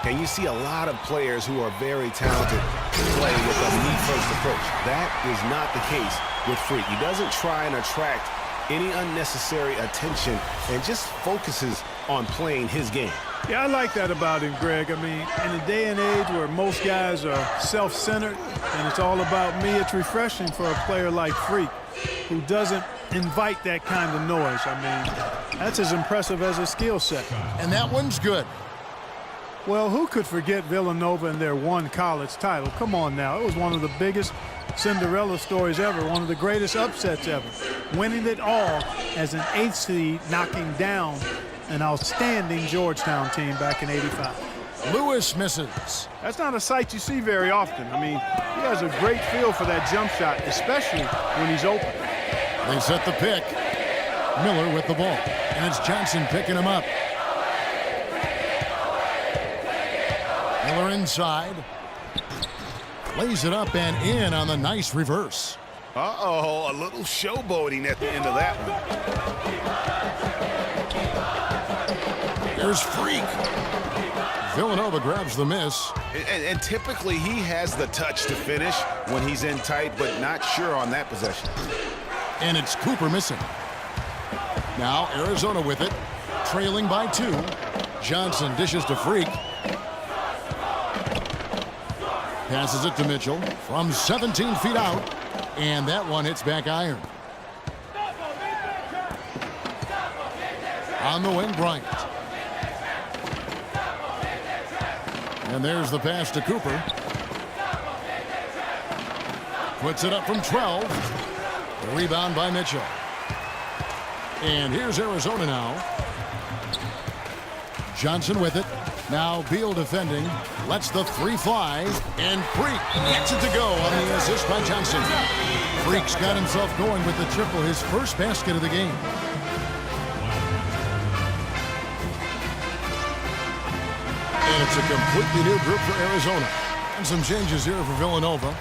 And you see a lot of players who are very talented play with a me-first approach. That is not the case with Freak. He doesn't try and attract any unnecessary attention and just focuses on playing his game. Yeah, I like that about him, Greg. I mean, in a day and age where most guys are self-centered and it's all about me, it's refreshing for a player like Freak who doesn't invite that kind of noise. I mean, that's as impressive as a skill set. And that one's good. Well, who could forget Villanova and their one college title? Come on now. It was one of the biggest Cinderella stories ever, one of the greatest upsets ever. Winning it all as an 8th seed, knocking down an outstanding Georgetown team back in '85. Lewis misses. That's not a sight you see very often. I mean, he has a great feel for that jump shot, especially when he's open. They set the pick. Miller with the ball. And it's Johnson picking him up. Miller inside. Lays it up and in on the nice reverse. Uh-oh, a little showboating at the end of that one. There's Freak. Villanova grabs the miss. And typically he has the touch to finish when he's in tight, but not sure on that possession. And it's Cooper missing. Now Arizona with it, trailing by 2. Johnson dishes to Freak. Passes it to Mitchell from 17 feet out. And that one hits back iron. On the wing, Bryant. And there's the pass to Cooper. Puts it up from 12. Rebound by Mitchell. And here's Arizona now. Johnson with it. Now Beal defending. Lets the 3 fly. And Freak gets it to go on the assist by Johnson. Freak's got himself going with the triple, his first basket of the game. And it's a completely new group for Arizona. And some changes here for Villanova.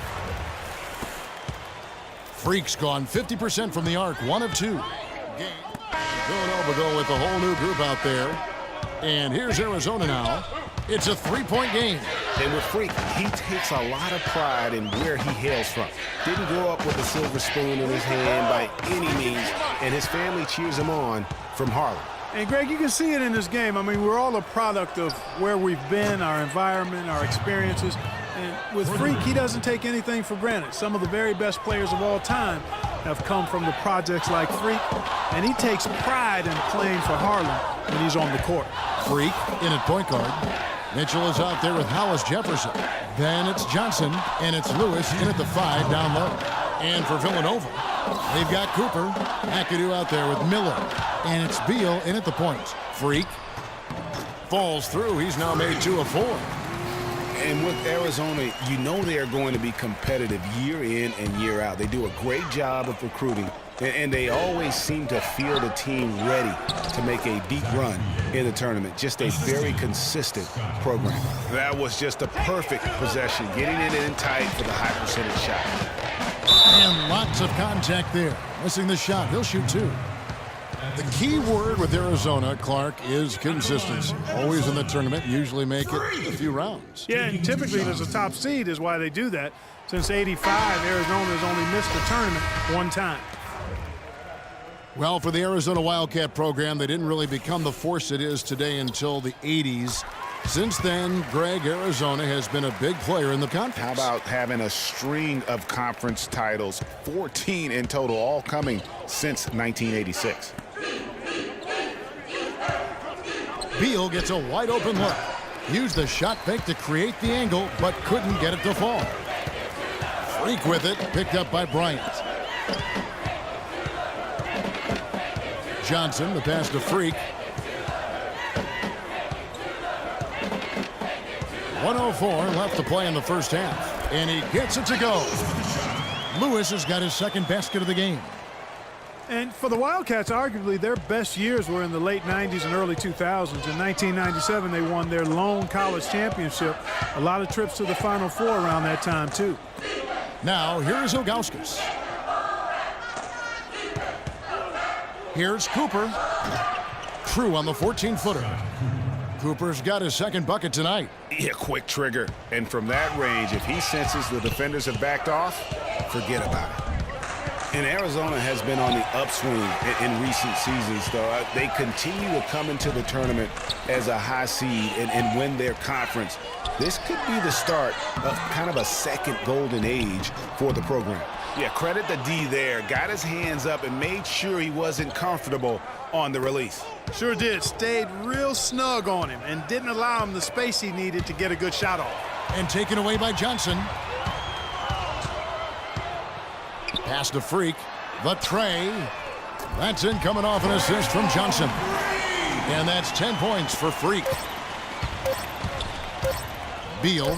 Freak's gone 50% from the arc, 1 of 2. Villanova going with the whole new group out there. And here's Arizona now. It's a 3-point game. And with Freak, he takes a lot of pride in where he hails from. Didn't grow up with a silver spoon in his hand by any means, and his family cheers him on from Harlem. And, Greg, you can see it in this game. I mean, we're all a product of where we've been, our environment, our experiences. And with Freak, he doesn't take anything for granted. Some of the very best players of all time have come from the projects like Freak, and he takes pride in playing for Harlem when he's on the court. Freak in at point guard. Mitchell is out there with Hollis Jefferson. Then it's Johnson, and it's Lewis in at the 5 down low. And for Villanova, they've got Cooper. McAdoo out there with Miller. And it's Beal in at the point. Freak falls through. He's now made 2 of 4. And with Arizona, you know they are going to be competitive year in and year out. They do a great job of recruiting, and they always seem to field a team ready to make a deep run in the tournament. Just a very consistent program. That was just a perfect possession, getting it in tight for the high percentage shot. And lots of contact there. Missing the shot. He'll shoot 2. The key word with Arizona, Clark, is consistency. Always in the tournament, usually make it a few rounds. Yeah, and typically there's a top seed is why they do that. Since '85, Arizona has only missed the tournament 1 time. Well, for the Arizona Wildcat program, they didn't really become the force it is today until the 80s. Since then, Greg, Arizona has been a big player in the conference. How about having a string of conference titles, 14 in total, all coming since 1986. Beal gets a wide open look. Used the shot fake to create the angle, but couldn't get it to fall. Freak with it, picked up by Bryant. Johnson, the pass to Freak. 1:04 left to play in the first half. And he gets it to go. Lewis has got his second basket of the game. And for the Wildcats, arguably their best years were in the late 90s and early 2000s. In 1997, they won their lone college championship. A lot of trips to the Final Four around that time, too. Now, here's Ilgauskas. Here's Cooper. True on the 14-footer. Cooper's got his second bucket tonight. Yeah, quick trigger. And from that range, if he senses the defenders have backed off, forget about it. And Arizona has been on the upswing in recent seasons, though. They continue to come into the tournament as a high seed and win their conference. This could be the start of kind of a second golden age for the program. Yeah, credit the D there. Got his hands up and made sure he wasn't comfortable on the release. Sure did. Stayed real snug on him and didn't allow him the space he needed to get a good shot off. And taken away by Johnson. Pass to Freak. The tray. That's in, coming off an assist from Johnson. And that's 10 points for Freak. Beal.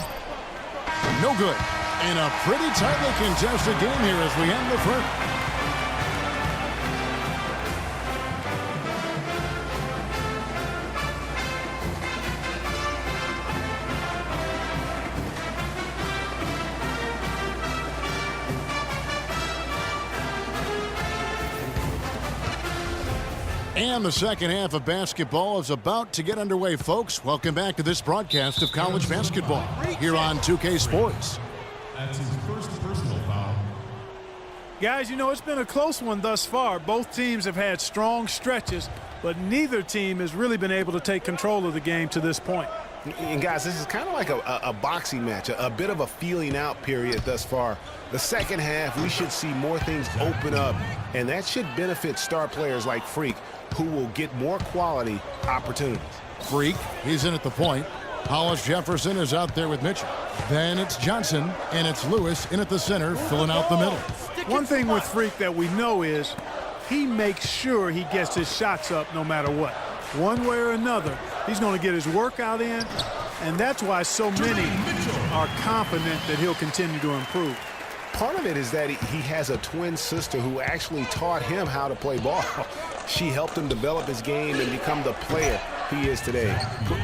No good. And a pretty tightly contested game here as we end the first. And the second half of basketball is about to get underway, folks. Welcome back to this broadcast of college basketball here on 2K Sports. That's his first personal foul. Guys, you know, it's been a close one thus far. Both teams have had strong stretches, but neither team has really been able to take control of the game to this point. And guys, this is kind of like a boxing match, a bit of a feeling out period thus far. The second half, we should see more things open up, and that should benefit star players like Freak, who will get more quality opportunities. Freak, he's in at the point. Hollis Jefferson is out there with Mitchell. Then it's Johnson, and it's Lewis in at the center, filling out the middle. One thing with Freak that we know is he makes sure he gets his shots up no matter what. One way or another, he's going to get his workout in, and that's why so many are confident that he'll continue to improve. Part of it is that he has a twin sister who actually taught him how to play ball. She helped him develop his game and become the player he is today.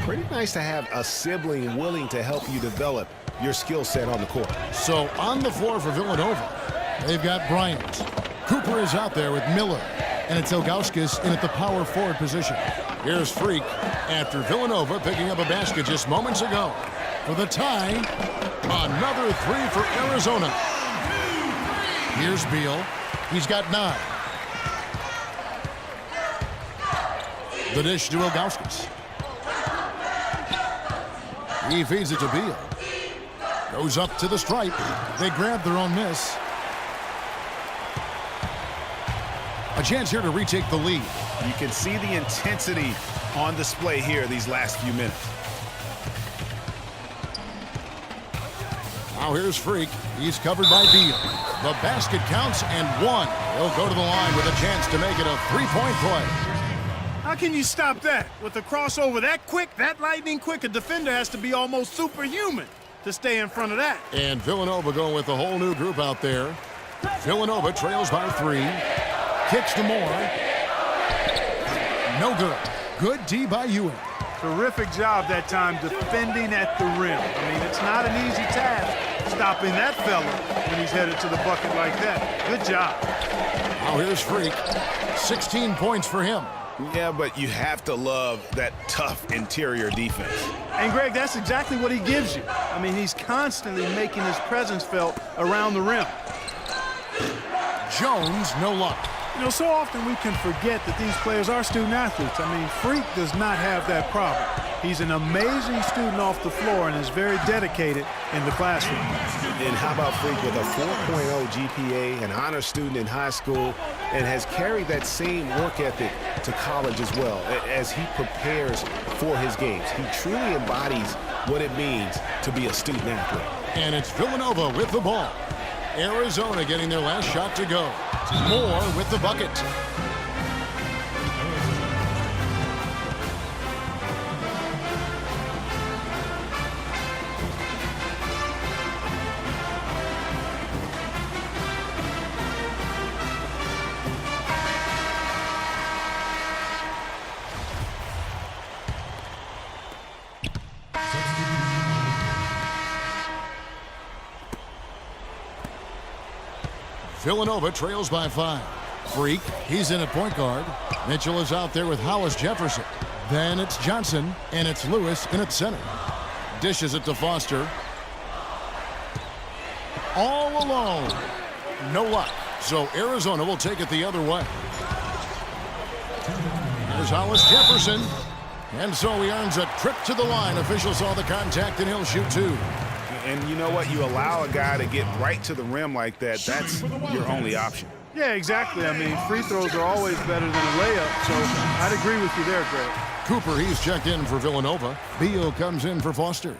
Pretty nice to have a sibling willing to help you develop your skill set on the court. So on the floor for Villanova, they've got Bryant. Cooper is out there with Miller, and it's Ilgauskas in at the power forward position. Here's Freak after Villanova picking up a basket just moments ago. For the tie, another three for Arizona. Here's Beal. He's got 9. The dish to Ilgauskas. He feeds it to Beal. Goes up to the stripe. They grab their own miss. A chance here to retake the lead. You can see the intensity on display here these last few minutes. Now here's Freak. He's covered by Beal. The basket counts and 1. He'll go to the line with a chance to make it a 3-point play. How can you stop that? With the crossover that quick, that lightning quick, a defender has to be almost superhuman to stay in front of that. And Villanova going with a whole new group out there. Villanova trails by 3. Kicks to Moore. No good. Good D by Ewing. Terrific job that time defending at the rim. I mean, it's not an easy task stopping that fella when he's headed to the bucket like that. Good job. Now here's Freak. 16 points for him. Yeah, but you have to love that tough interior defense. And, Greg, that's exactly what he gives you. I mean, he's constantly making his presence felt around the rim. Jones, no luck. You know, so often we can forget that these players are student athletes. I mean, Freak does not have that problem. He's an amazing student off the floor and is very dedicated in the classroom. And how about Freak with a 4.0 GPA, an honor student in high school, and has carried that same work ethic to college as well as he prepares for his games. He truly embodies what it means to be a student athlete. And it's Villanova with the ball. Arizona getting their last shot to go. Moore with the bucket. Villanova trails by 5. Freak, he's in at point guard. Mitchell is out there with Hollis Jefferson. Then it's Johnson, and it's Lewis in at center. Dishes it to Foster. All alone. No luck. So Arizona will take it the other way. Here's Hollis Jefferson. And so he earns a trip to the line. Officials saw the contact, and he'll shoot two. And you know what? You allow a guy to get right to the rim like that, that's your only option. Yeah, exactly. I mean, free throws are always better than a layup, so I'd agree with you there, Greg. Cooper, he's checked in for Villanova. Beal comes in for Foster.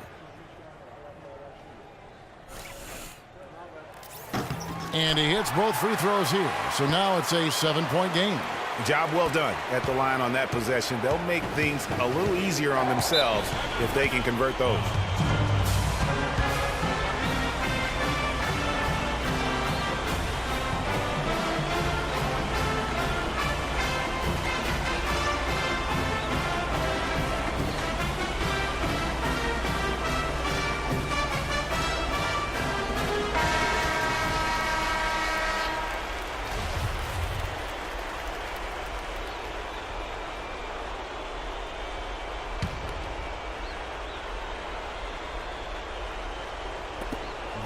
And he hits both free throws here. So now it's a 7-point game. Job well done at the line on that possession. They'll make things a little easier on themselves if they can convert those.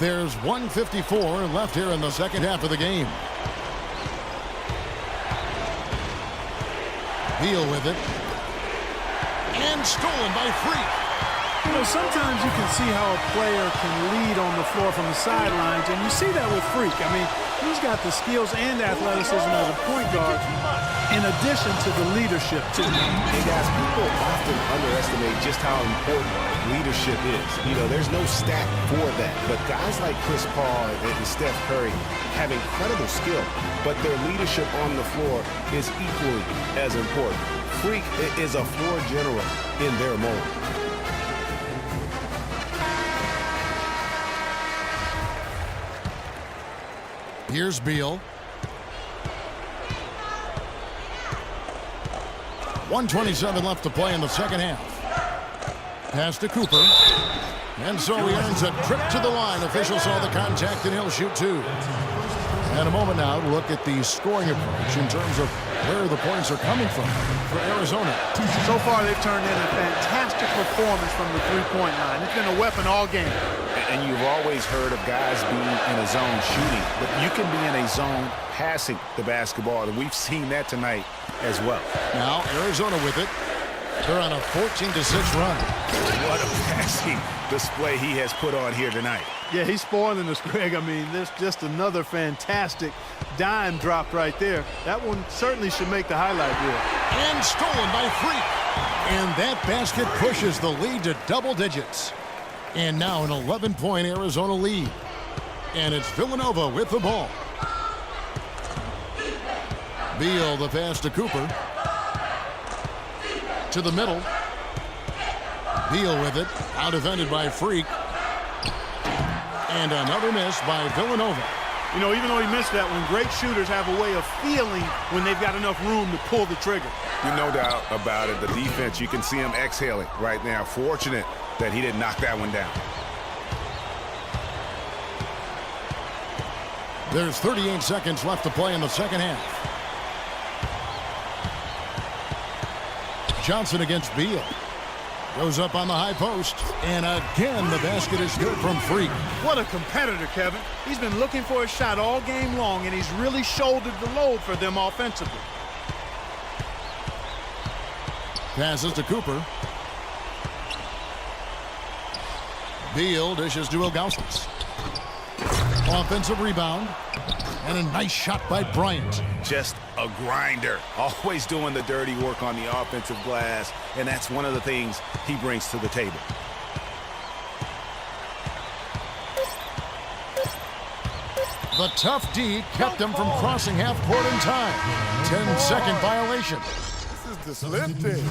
There's 1:54 left here in the second half of the game. Beal with it. And stolen by Freak. You know, sometimes you can see how a player can lead on the floor from the sidelines, and you see that with Freak. I mean, he's got the skills and athleticism as a point guard, in addition to the leadership, too. Hey, guys, people often underestimate just how important leadership is. You know, there's no stat for that. But guys like Chris Paul and Steph Curry have incredible skill, but their leadership on the floor is equally as important. Freak is a floor general in their mold. Here's Beal. 1:27 left to play in the second half. Pass to Cooper. And so he earns a trip to the line. Officials saw the contact, and he'll shoot two. And a moment now to look at the scoring approach in terms of where the points are coming from for Arizona. So far, they've turned in a fantastic performance from the three-point line. It's been a weapon all game. And you've always heard of guys being in a zone shooting, but you can be in a zone passing the basketball, and we've seen that tonight as well. Now Arizona with it. They're on a 14-6 run. What a passing display he has put on here tonight. Yeah, he's spoiling us, Greg. I mean, there's just another fantastic dime drop right there. That one certainly should make the highlight reel. And stolen by Freak. And that basket pushes the lead to double digits. And now an 11-point Arizona lead. And it's Villanova with the ball. Beal, the pass to Cooper. To the middle. Beal with it. Out defended by Freak. And another miss by Villanova. You know, even though he missed that one, great shooters have a way of feeling when they've got enough room to pull the trigger. No doubt about it. The defense, you can see him exhaling right now. Fortunate that he didn't knock that one down. There's 38 seconds left to play in the second half. Johnson against Beal. Goes up on the high post. And again, the basket is good from Freak. What a competitor, Kevin. He's been looking for a shot all game long, and he's really shouldered the load for them offensively. Passes to Cooper. Beal dishes to Ilgauskas. Offensive rebound. And a nice shot by Bryant. Just a grinder. Always doing the dirty work on the offensive glass. And that's one of the things he brings to the table. The tough D kept him from crossing half court in time. 10-second violation. This is the slip team.